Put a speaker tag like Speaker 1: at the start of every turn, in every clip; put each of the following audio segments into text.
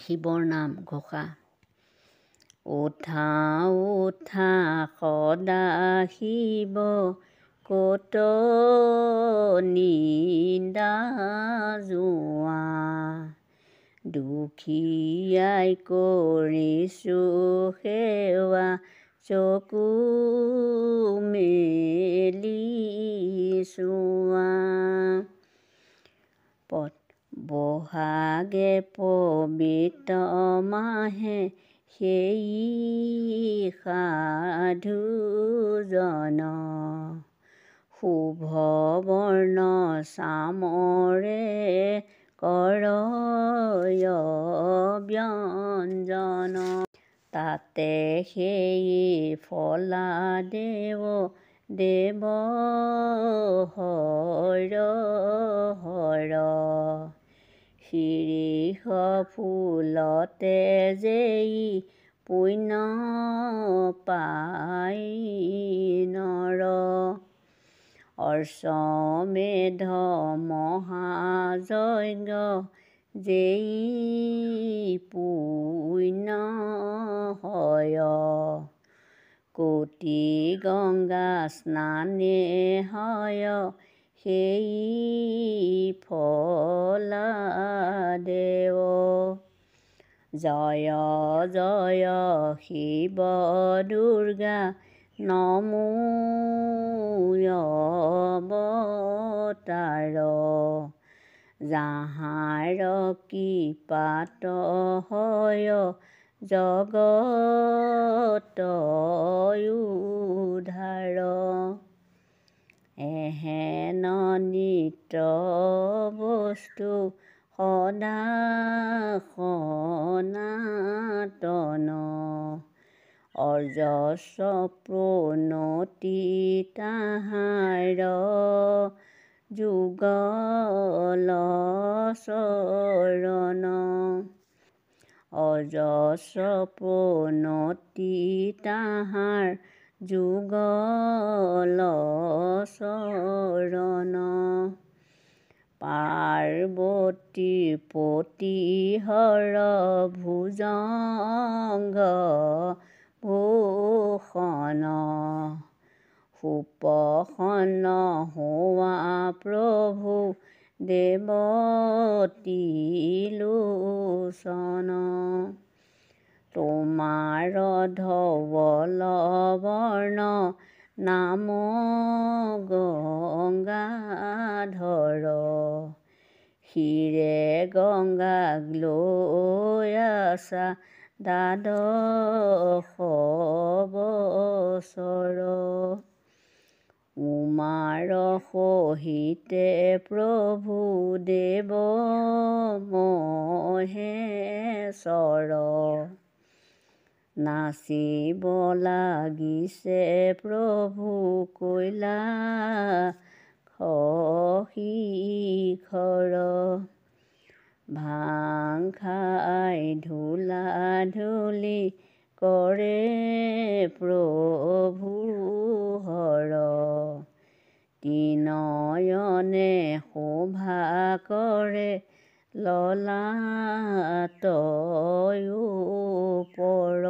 Speaker 1: শিৱৰ নাম ঘোষা। উঠা উঠা সদা শিৱ কত নিন্দা জোৱা, দুখীয়াই কৰিছো সেৱা চকু মেলি চোৱা। বহাগে পবিত্ৰ মাহে সেই সাধুজন, শুভ বৰ্ণ চামৰে কৰয় ব্যঞ্জন। তাতে সেই ফলা দেৱ হৰ হৰ, শিৰীষ ফুলতে যেই পুণ্য পাই নৰ। অশ্বমেধ মহাযজ্ঞ যেই পুণ্য হয়, কোটি গংগা স্নানে হয় সেই ফলা দেৱ। জয় জয় শিৱ দুৰ্গা নমো অৱতাৰ, যাহাৰ কৃপাত হয় জগত উদ্ধাৰ। এহেন নিত্য বস্তু সদা সনাতন, অজস্ৰ প্ৰণতি তাহাৰ যুগল চৰণ। অজস্ৰ প্ৰণতি তাহাৰ যুগল চৰণ। পাৰ্বতীৰ পতি হৰ ভুজঙ্গ ভূষণ, সুপ্ৰসন্ন হোৱা প্ৰভু দেৱতী লোচন। তোমাৰ ধৱল বৰ্ণ নাম গংগাধৰ, শিৰে গংগাক লৈ আছা দ্বাদশ বছৰ। উমাৰ সহিতে প্ৰভু দেৱ মহেশ্বৰ, নাচিব লাগিছে প্ৰভু কৈলাশ শিখৰ। ভাং খাই ধূলা ধূলি কৰে প্ৰভু হৰ, ত্ৰিনয়নে শোভা কৰে ললাট ওপৰ।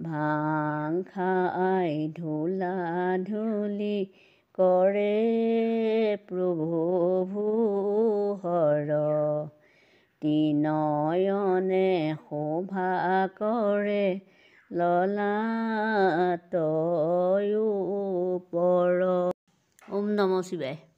Speaker 1: ভাং খাই ধূলা ধূলি কৰে প্ৰভু হৰ, ত্ৰিনয়নে শোভা কৰে ললাট ওপৰ। ওম নমঃ শিৱায়।